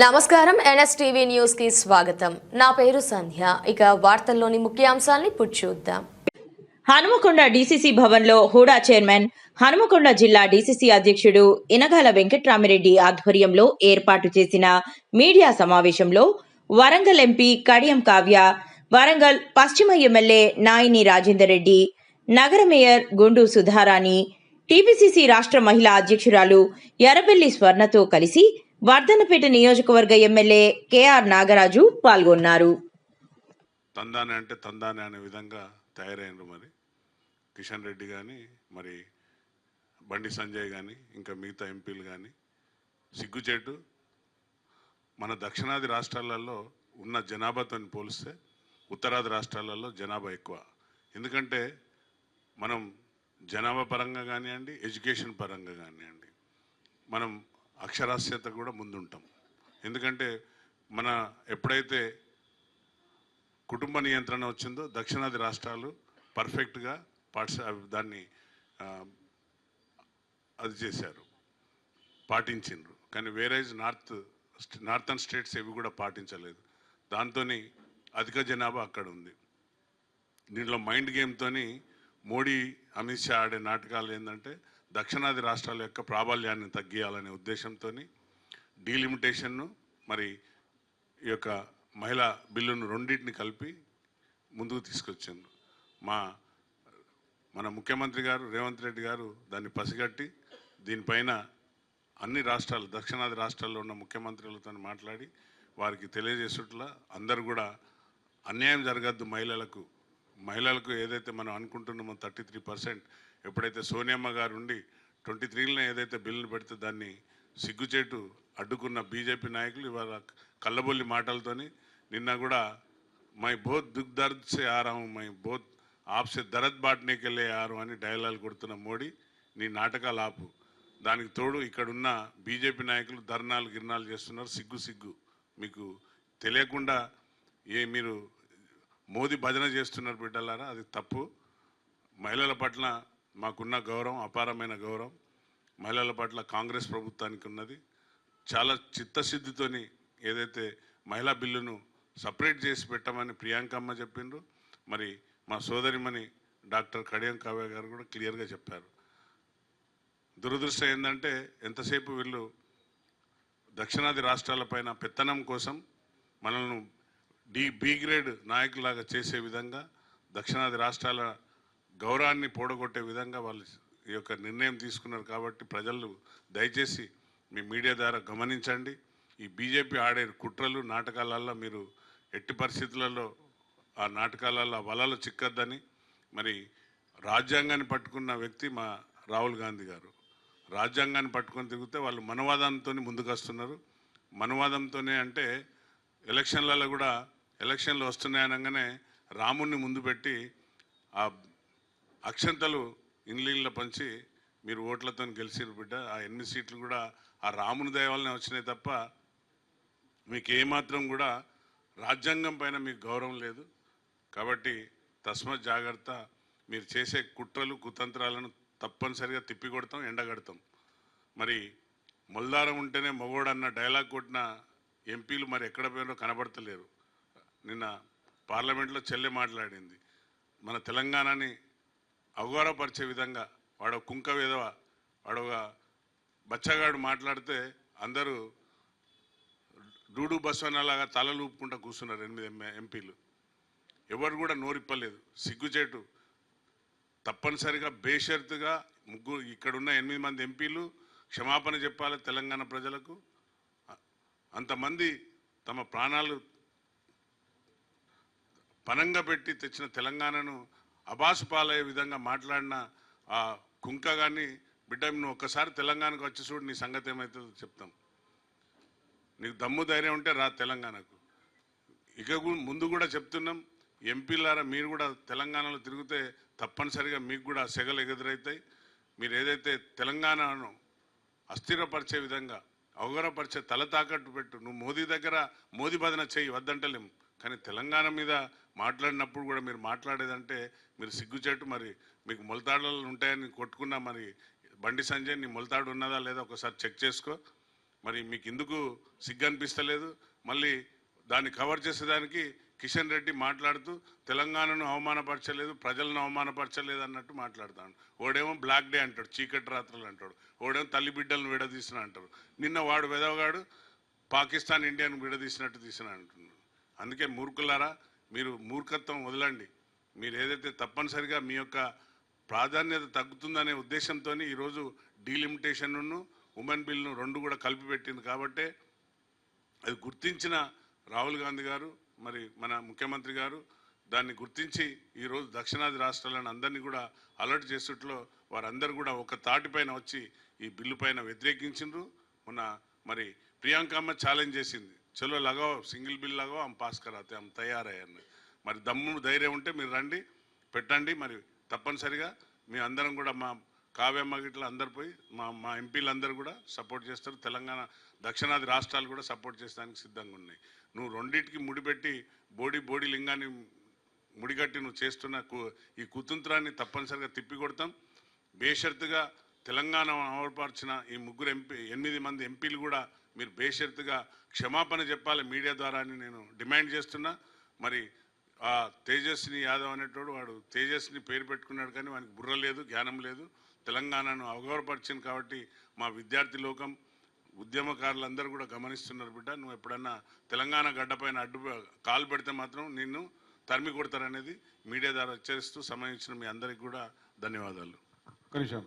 నమస్కారం NSTV news కి స్వాగతం. నా పేరు సంధ్య. ఇక వార్తల్లోని ముఖ్యాంశాలను ఇప్పుడు చూద్దాం. హనుమకొండ డీసీసీ భవన్లో హూడా చైర్మన్, హనుమకొండ జిల్లా డీసీసీ అధ్యక్షుడు ఇనగాల వెంకట్రామిరెడ్డి ఆధ్వర్యంలో ఏర్పాటు చేసిన మీడియా సమావేశంలో వరంగల్ ఎంపీ కడియం కావ్య, వరంగల్ పశ్చిమ ఎమ్మెల్యే నాయిని రాజేందర్ రెడ్డి, నగర మేయర్ గుండు సుధారాణి, టీపీసీసీ రాష్ట్ర మహిళా అధ్యక్షురాలు ఎర్రబెల్లి స్వర్ణతో కలిసి వర్ధన్నపేట నియోజకవర్గ ఎమ్మెల్యే కేఆర్ నాగరాజు పాల్గొన్నారు. తందానే అంటే తందానే అనే విధంగా తయారైనరు. మరి కిషన్ రెడ్డి కానీ, మరి బండి సంజయ్ కానీ, ఇంకా మిగతా ఎంపీలు కానీ సిగ్గుచేటు. మన దక్షిణాది రాష్ట్రాలలో ఉన్న జనాభాతో పోలిస్తే ఉత్తరాది రాష్ట్రాలలో జనాభా ఎక్కువ. ఎందుకంటే మనం జనాభా పరంగా కానివ్వండి, ఎడ్యుకేషన్ పరంగా కానివ్వండి, మనం అక్షరాస్యత కూడా ముందుంటాం. ఎందుకంటే మన ఎప్పుడైతే కుటుంబ నియంత్రణ వచ్చిందో దక్షిణాది రాష్ట్రాలు పర్ఫెక్ట్గా దాన్ని అది చేశారు, పాటించిండ్రు. కానీ వేరేజ్ నార్థన్ స్టేట్స్ ఏవి కూడా పాటించలేదు. దాంతో అధిక జనాభా అక్కడ ఉంది. దీంట్లో మైండ్ గేమ్తో మోడీ, అమిత్ షా ఆడే నాటకాలు ఏంటంటే దక్షిణాది రాష్ట్రాల యొక్క ప్రాబల్యాన్ని తగ్గియాలనే ఉద్దేశంతో డీలిమిటేషన్ను, మరి ఈ యొక్క మహిళా బిల్లును రెండింటిని కలిపి ముందుకు తీసుకొచ్చిండ్రు. మన ముఖ్యమంత్రి గారు రేవంత్ రెడ్డి గారు దాన్ని పసిగట్టి దీనిపైన అన్ని రాష్ట్రాలు, దక్షిణాది రాష్ట్రాల్లో ఉన్న ముఖ్యమంత్రులతో మాట్లాడి వారికి తెలియజేసేట్లా అందరూ కూడా అన్యాయం జరగద్దు. మహిళలకు ఏదైతే మనం అనుకుంటున్నామో 33%, ఎప్పుడైతే సోనియమ్మ గారు ఉండి 23లోనే ఏదైతే బిల్లును పెడితే దాన్ని సిగ్గుచేటు అడ్డుకున్న బీజేపీ నాయకులు ఇవాళ కళ్ళబొల్లి మాటలతోని నిన్న కూడా మై బోత్ దుఃఖ్ దర్ద్ సే ఆ రహా హూం, మై బోత్ ఆప్సే దరద్ బాట్నే కే లే ఆ రహా హూం అని డైలాగ్ కొడుతున్న మోడీ, నీ నాటకాలు ఆపు. దానికి తోడు ఇక్కడున్న బీజేపీ నాయకులు ధర్నాలు చేస్తున్నారు. సిగ్గు మీకు తెలియకుండా మీరు మోదీ భజన చేస్తున్నారు బిడ్డలారా, అది తప్పు. మహిళల పట్ల మాకున్న గౌరవం, అపారమైన గౌరవం మహిళల పట్ల కాంగ్రెస్ ప్రభుత్వానికి ఉన్నది. చాలా చిత్తశుద్ధితోని ఏదైతే మహిళా బిల్లును సపరేట్ చేసి పెట్టమని ప్రియాంకమ్మ చెప్పిండ్రు, మరి మా సోదరిమణి డాక్టర్ కడియం కావ్య గారు కూడా క్లియర్గా చెప్పారు. దురదృష్టం ఏంటంటే ఎంతసేపు వీళ్ళు దక్షిణాది రాష్ట్రాలపైన పెత్తనం కోసం మనల్ని బి గ్రేడ్ నాయకులాగా చేసే విధంగా, దక్షిణాది రాష్ట్రాల గౌరవాన్ని పోడగొట్టే విధంగా వాళ్ళు ఈ యొక్క నిర్ణయం తీసుకున్నారు. కాబట్టి ప్రజలు దయచేసి మీ మీడియా ద్వారా గమనించండి. ఈ బీజేపీ ఆడే కుట్రలు, నాటకాలలో మీరు ఎట్టి పరిస్థితులలో ఆ నాటకాలలో వలలో చిక్కద్దని. మరి రాజ్యాంగాన్ని పట్టుకున్న వ్యక్తి మా రాహుల్ గాంధీ గారు. రాజ్యాంగాన్ని పట్టుకొని తిరిగితే వాళ్ళు మనవాదంతో ముందుకు వస్తున్నారు. మనవాదంతోనే అంటే ఎలక్షన్లలో కూడా ఎలక్షన్లు వస్తున్నాయనగానే రాముణ్ణి ముందు పెట్టి ఆ అక్షంతలు ఇండ్ల పంచి మీరు ఓట్లతో గెలిచిరు బిడ్డ. ఆ 8 సీట్లు కూడా ఆ రాముని దయవల్లనే వచ్చినాయి తప్ప మీకు ఏమాత్రం కూడా రాజ్యాంగం పైన మీకు గౌరవం లేదు. కాబట్టి తస్మత్ జాగ్రత్త. మీరు చేసే కుట్రలు, కుతంత్రాలను తప్పనిసరిగా తిప్పికొడతాం, ఎండగడతాం. మరి మొల్దారం ఉంటేనే మగోడన్న డైలాగ్ కొట్టిన ఎంపీలు మరి ఎక్కడ పోయినో కనబడతలేరు. నిన్న పార్లమెంట్లో చెల్లె మాట్లాడింది, మన తెలంగాణని అవగాహపరిచే విధంగా వాడు కుంక వేదవ, వాడు బచ్చగాడు మాట్లాడితే అందరూ డూడు బస్వన్నలాగా తలలు ఊపుకుంటూ కూర్చున్నారు 8 ఎంపీలు. ఎవరు కూడా నోరిప్పలేదు. సిగ్గుచేటు. తప్పనిసరిగా బేషరతుగా ఇక్కడున్న 8 మంది ఎంపీలు క్షమాపణ చెప్పాలి తెలంగాణ ప్రజలకు. అంతమంది తమ ప్రాణాలు పనంగా పెట్టి తెచ్చిన తెలంగాణను అబాసు పాలయ్యే విధంగా మాట్లాడిన ఆ కుంక కానీ, బిడ్డ నువ్వు ఒక్కసారి తెలంగాణకు వచ్చి చూడు, నీ సంగతి ఏమవుతుందో చెప్తాం. నీకు దమ్ము ధైర్యం ఉంటే రా తెలంగాణకు. ఇక ముందు కూడా చెప్తున్నాం, ఎంపీలారా మీరు కూడా తెలంగాణలో తిరిగితే తప్పనిసరిగా మీకు కూడా సెగలు ఎదురవుతాయి. మీరు ఏదైతే తెలంగాణను అస్థిరపరిచే విధంగా, అవగాహపరిచే తల తాకట్టు పెట్టు. నువ్వు మోదీ దగ్గర మోదీ భజన చేయి, వద్దంటలేం. కానీ తెలంగాణ మీద మాట్లాడినప్పుడు కూడా మీరు మాట్లాడేదంటే మీరు సిగ్గుచేటు. మరి మీకు మొలతాడలు ఉంటాయని కొట్టుకున్నా మరి బండి సంజయ్ నీ మొలతాడు ఉన్నదా లేదా ఒకసారి చెక్ చేసుకో. మరి మీకు ఎందుకు సిగ్గు అనిపిస్తలేదు? మళ్ళీ దాన్ని కవర్ చేసేదానికి కిషన్ రెడ్డి మాట్లాడుతూ తెలంగాణను అవమానపరచలేదు, ప్రజలను అవమానపరచలేదు అన్నట్టు మాట్లాడతాడు. ఓడేమో బ్లాక్ డే అంటాడు, చీకటి రాత్రులు అంటాడు, ఓడేమో తల్లి బిడ్డలను విడదీసిన అంటారు. నిన్న వాడు వెదవగాడు పాకిస్తాన్ ఇండియాను విడదీసినట్టు తీసిన అంటున్నాడు. అందుకే మూర్ఖులారా, మీరు మూర్ఖత్వం వదలండి. మీరు ఏదైతే తప్పనిసరిగా మీ యొక్క ప్రాధాన్యత తగ్గుతుందనే ఉద్దేశంతో ఈరోజు డీలిమిటేషన్ను ఉమెన్ బిల్ను రెండు కూడా కలిపి పెట్టింది. కాబట్టే అది గుర్తించిన రాహుల్ గాంధీ గారు, మరి మన ముఖ్యమంత్రి గారు దాన్ని గుర్తించి ఈరోజు దక్షిణాది రాష్ట్రాలను అందరినీ కూడా అలర్ట్ చేసేట్లో వారందరూ కూడా ఒక తాటిపైన వచ్చి ఈ బిల్లు పైన వ్యతిరేకించిండ్రు. మొన్న మరి ప్రియాంకమ్మ ఛాలెంజ్ చేసింది, చలో లగాओ సింగిల్ బిల్ లగాओ हम पास कराते हम तैयार है అని. మరి దమ్ము ధైర్యం ఉంటే మీరు రండి, పెట్టండి. మరి తప్పనిసరిగా మీ అందరం కూడా మా కావ్యమ్మ గిట్ల అందరు పోయి మా ఎంపీలు అందరూ కూడా సపోర్ట్ చేస్తారు. తెలంగాణ దక్షిణాది రాష్ట్రాలు కూడా సపోర్ట్ చేసడానికి సిద్ధంగా ఉన్నాయి. నువ్వు రెండింటికి ముడిపెట్టి బోడి లింగాన్ని ముడిగట్టి నువ్వు చేస్తున్న ఈ కుతంత్రాన్ని తప్పనిసరిగా తిప్పికొడతాం. బేషరతుగా తెలంగాణ అమలుపరిచిన ఈ 8 మంది ఎంపీలు కూడా మీరు బేషరతుగా క్షమాపణ చెప్పాలి మీడియా ద్వారా అని నేను డిమాండ్ చేస్తున్నా. మరి ఆ తేజస్విని యాదవ్ అనేటోడు, వాడు తేజస్ని పేరు పెట్టుకున్నాడు కానీ వానికి బుర్ర లేదు, జ్ఞానం లేదు. తెలంగాణను అవగౌరవపరిచింది కాబట్టి మా విద్యార్థి లోకం, ఉద్యమకారులందరూ కూడా గమనిస్తున్నారు. బిడ్డ, నువ్వు ఎప్పుడన్నా తెలంగాణ గడ్డపైన కాలు పెడితే మాత్రం నిన్ను తరిమి కొడతారనేది మీడియా ద్వారా హెచ్చరిస్తూ సమయం ఇచ్చిన మీ అందరికీ కూడా ధన్యవాదాలు.